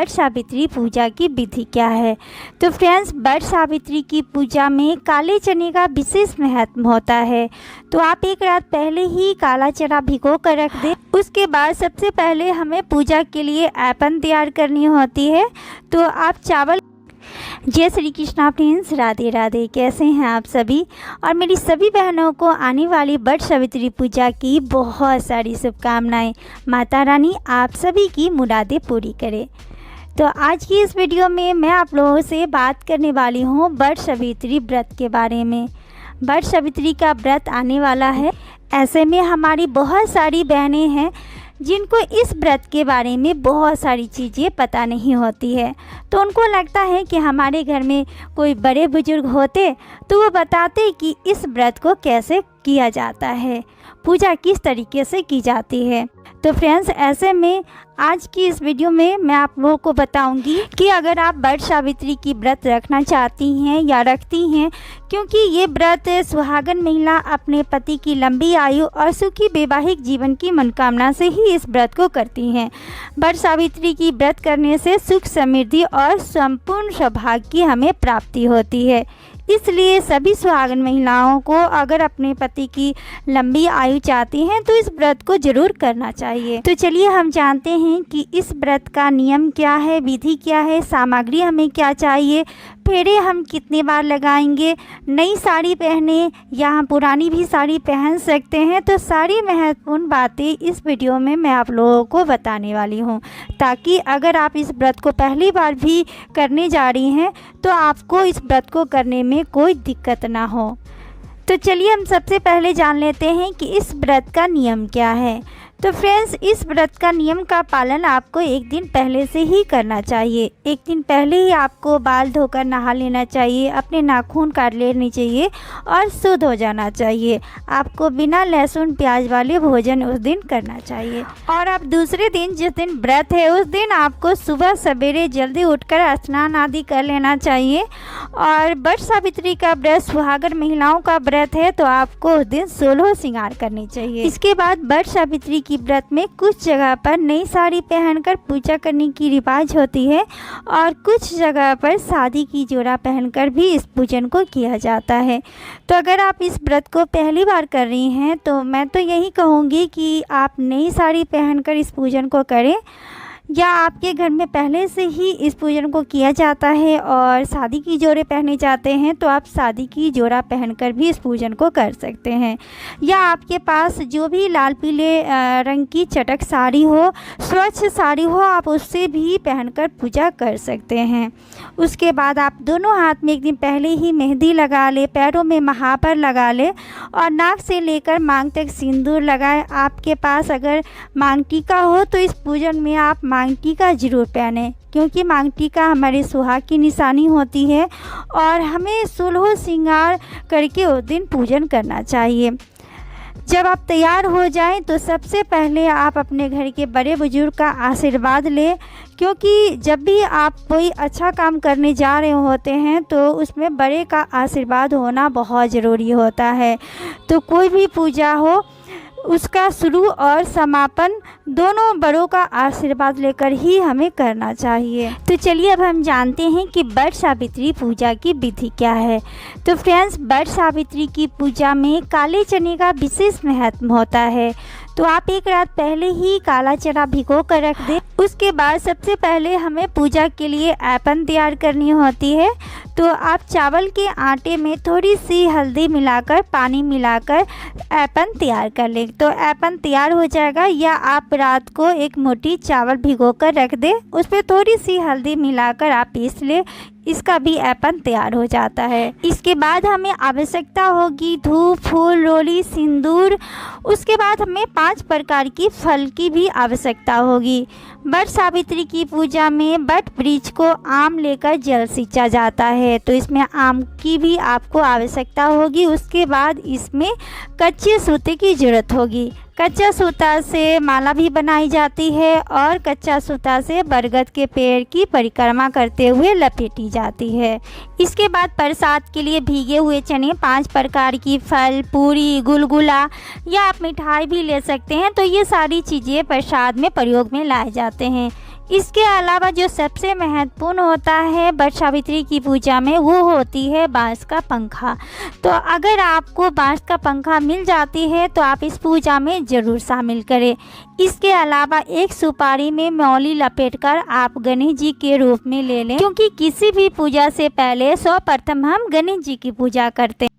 वट सावित्री पूजा की विधि क्या है। तो फ्रेंड्स, वट सावित्री की पूजा में काले चने का विशेष महत्व होता है। तो आप एक रात पहले ही काला चना भिगो कर रख दें। उसके बाद सबसे पहले हमें पूजा के लिए ऐपन तैयार करनी होती है। तो आप चावल। जय श्री कृष्णा फ्रेंड्स, राधे राधे। कैसे हैं आप सभी, और मेरी सभी बहनों को आने वाली वट सावित्री पूजा की बहुत सारी शुभकामनाएं। माता रानी आप सभी की मुरादें पूरी करे। तो आज की इस वीडियो में मैं आप लोगों से बात करने वाली हूँ वट सावित्री व्रत के बारे में। वट सावित्री का व्रत आने वाला है। ऐसे में हमारी बहुत सारी बहनें हैं जिनको इस व्रत के बारे में बहुत सारी चीज़ें पता नहीं होती है। तो उनको लगता है कि हमारे घर में कोई बड़े बुजुर्ग होते तो वो बताते कि इस व्रत को कैसे किया जाता है, पूजा किस तरीके से की जाती है। तो फ्रेंड्स, ऐसे में आज की इस वीडियो में मैं आप लोगों को बताऊंगी कि अगर आप वट सावित्री की व्रत रखना चाहती हैं या रखती हैं, क्योंकि ये व्रत सुहागन महिला अपने पति की लंबी आयु और सुखी वैवाहिक जीवन की मनोकामना से ही इस व्रत को करती हैं। वट सावित्री की व्रत करने से सुख समृद्धि और संपूर्ण सौभाग्य की हमें प्राप्ति होती है। इसलिए सभी सुहागन महिलाओं को अगर अपने पति की लंबी आयु चाहती हैं तो इस व्रत को जरूर करना चाहिए। तो चलिए हम जानते हैं कि इस व्रत का नियम क्या है, विधि क्या है, सामग्री हमें क्या चाहिए, फेरे हम कितने बार लगाएंगे, नई साड़ी पहने या हम पुरानी भी साड़ी पहन सकते हैं। तो सारी महत्वपूर्ण बातें इस वीडियो में मैं आप लोगों को बताने वाली हूँ, ताकि अगर आप इस व्रत को पहली बार भी करने जा रही हैं तो आपको इस व्रत को करने में कोई दिक्कत ना हो। तो चलिए हम सबसे पहले जान लेते हैं कि इस व्रत का नियम क्या है। तो फ्रेंड्स, इस व्रत का नियम का पालन आपको एक दिन पहले से ही करना चाहिए। एक दिन पहले ही आपको बाल धोकर नहा लेना चाहिए, अपने नाखून काट लेने चाहिए और शुद्ध हो जाना चाहिए। आपको बिना लहसुन प्याज वाले भोजन उस दिन करना चाहिए। और आप दूसरे दिन, जिस दिन व्रत है, उस दिन आपको सुबह सवेरे जल्दी उठकर स्नान आदि कर लेना चाहिए। और वट सावित्री का व्रत सुहागन महिलाओं का व्रत है, तो आपको उस दिन 16 श्रृंगार करनी चाहिए। इसके बाद वट सावित्री की व्रत में कुछ जगह पर नई साड़ी पहनकर पूजा करने की रिवाज होती है और कुछ जगह पर शादी की जोड़ा पहनकर भी इस पूजन को किया जाता है। तो अगर आप इस व्रत को पहली बार कर रही हैं तो मैं तो यही कहूँगी कि आप नई साड़ी पहनकर इस पूजन को करें, या आपके घर में पहले से ही इस पूजन को किया जाता है और शादी की जोड़े पहने जाते हैं तो आप शादी की जोड़ा पहनकर भी इस पूजन को कर सकते हैं। या आपके पास जो भी लाल पीले रंग की चटक साड़ी हो, स्वच्छ साड़ी हो, आप उससे भी पहनकर पूजा कर सकते हैं। उसके बाद आप दोनों हाथ में एक दिन पहले ही मेहंदी लगा ले, पैरों में महावर लगा ले और नाक से लेकर मांग तक सिंदूर लगाए। आपके पास अगर मांग टीका हो तो इस पूजन में आप मांग टीका जरूर पहने, क्योंकि मांग टीका हमारे सुहाग की निशानी होती है और हमें 16 श्रृंगार करके उस दिन पूजन करना चाहिए। जब आप तैयार हो जाएं तो सबसे पहले आप अपने घर के बड़े बुजुर्ग का आशीर्वाद लें, क्योंकि जब भी आप कोई अच्छा काम करने जा रहे होते हैं तो उसमें बड़े का आशीर्वाद होना बहुत ज़रूरी होता है। तो कोई भी पूजा हो, उसका शुरू और समापन दोनों बड़ों का आशीर्वाद लेकर ही हमें करना चाहिए। तो चलिए अब हम जानते हैं कि वट सावित्री पूजा की विधि क्या है। तो फ्रेंड्स, वट सावित्री की पूजा में काले चने का विशेष महत्व होता है। तो आप एक रात पहले ही काला चना भिगो कर रख दें। उसके बाद सबसे पहले हमें पूजा के लिए ऐपन तैयार करनी होती है। तो आप चावल के आटे में थोड़ी सी हल्दी मिलाकर, पानी मिलाकर ऐपन तैयार कर लें। तो ऐपन तैयार हो जाएगा, या आप रात को एक मोटी चावल भिगो कर रख दें, उस पर थोड़ी सी हल्दी मिलाकर आप पीस लें। इसका भी ऐपन तैयार हो जाता है। इसके बाद हमें आवश्यकता होगी धूप, फूल, रोली, सिंदूर। उसके बाद हमें 5 प्रकार की फल की भी आवश्यकता होगी। वट सावित्री की पूजा में वट वृक्ष को आम लेकर जल सींचा जाता है, तो इसमें आम की भी आपको आवश्यकता होगी। उसके बाद इसमें कच्चे सूते की ज़रूरत होगी। कच्चा सूता से माला भी बनाई जाती है और कच्चा सूता से बरगद के पेड़ की परिक्रमा करते हुए लपेटी जाती है। इसके बाद प्रसाद के लिए भीगे हुए चने, 5 प्रकार की फल, पूरी, गुलगुला या आप मिठाई भी ले सकते हैं। तो ये सारी चीज़ें प्रसाद में प्रयोग में लाए जाते हैं। इसके अलावा जो सबसे महत्वपूर्ण होता है वट सावित्री की पूजा में वो होती है बांस का पंखा। तो अगर आपको बांस का पंखा मिल जाती है तो आप इस पूजा में ज़रूर शामिल करें। इसके अलावा एक सुपारी में मौली लपेटकर आप गणेश जी के रूप में ले लें, क्योंकि किसी भी पूजा से पहले सर्वप्रथम हम गणेश जी की पूजा करते हैं।